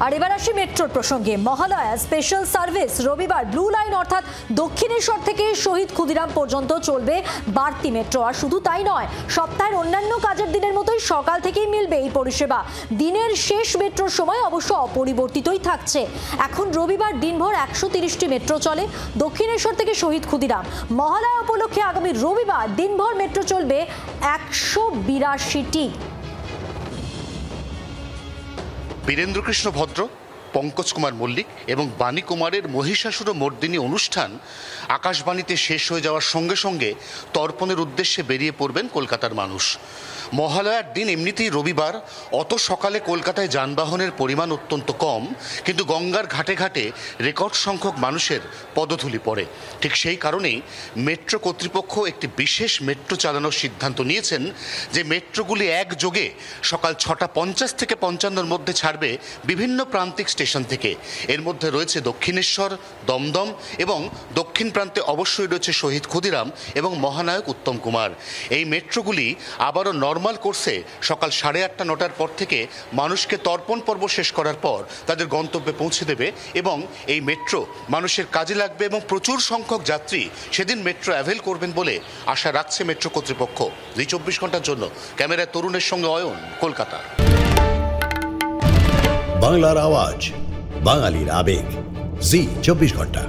আর এবার আসি মেট্রোর প্রসঙ্গে। মহালয়া স্পেশাল সার্ভিস রবিবার ব্লু লাইন অর্থাৎ দক্ষিণেশ্বর থেকে শহীদ ক্ষুদিরাম পর্যন্ত চলবে বাড়তি মেট্রো। আর শুধু তাই নয়, সপ্তাহের অন্যান্য কাজের দিনের মতোই সকাল থেকেই মিলবে এই পরিষেবা। দিনের শেষ মেট্রোর সময় অবশ্য অপরিবর্তিতই থাকছে। এখন রবিবার দিনভর 130টি মেট্রো চলে দক্ষিণেশ্বর থেকে শহীদ ক্ষুদিরাম। মহালয়া উপলক্ষে আগামী রবিবার দিনভর মেট্রো চলবে 182টি। বীরেন্দ্রকৃষ্ণ ভদ্র, পঙ্কজ কুমার মল্লিক এবং বাণী কুমারের মহিষাসুর মর্দিনী অনুষ্ঠান আকাশবাণীতে শেষ হয়ে যাওয়ার সঙ্গে সঙ্গে তর্পণের উদ্দেশ্যে বেরিয়ে পড়বেন কলকাতার মানুষ। মহালয়ার দিন এমনিতেই রবিবার, অত সকালে কলকাতায় যানবাহনের পরিমাণ অত্যন্ত কম, কিন্তু গঙ্গার ঘাটে ঘাটে রেকর্ড সংখ্যক মানুষের পদধূলি পড়ে। ঠিক সেই কারণেই মেট্রো কর্তৃপক্ষ একটি বিশেষ মেট্রো চালানোর সিদ্ধান্ত নিয়েছেন, যে মেট্রোগুলি একযোগে সকাল 6:50 থেকে 55-র মধ্যে ছাড়বে বিভিন্ন প্রান্তিক স্টেশন থেকে। এর মধ্যে রয়েছে দক্ষিণেশ্বর, দমদম এবং দক্ষিণ প্রান্তে অবশ্যই রয়েছে শহীদ ক্ষুদিরাম এবং মহানায়ক উত্তম কুমার। এই মেট্রোগুলি আবারও নর্মাল কোর্সে সকাল 8:30-9টার পর থেকে মানুষকে তর্পণ পর্ব শেষ করার পর তাদের গন্তব্যে পৌঁছে দেবে এবং এই মেট্রো মানুষের কাজে লাগবে এবং প্রচুর সংখ্যক যাত্রী সেদিন মেট্রো অ্যাভেল করবেন বলে আশা রাখছে মেট্রো কর্তৃপক্ষ। 24 ঘন্টার জন্য ক্যামেরায় তরুণের সঙ্গে অয়ন, কলকাতা। বাংলার আওয়াজ, বাঙালির আবেগ, জি 24 ঘন্টা।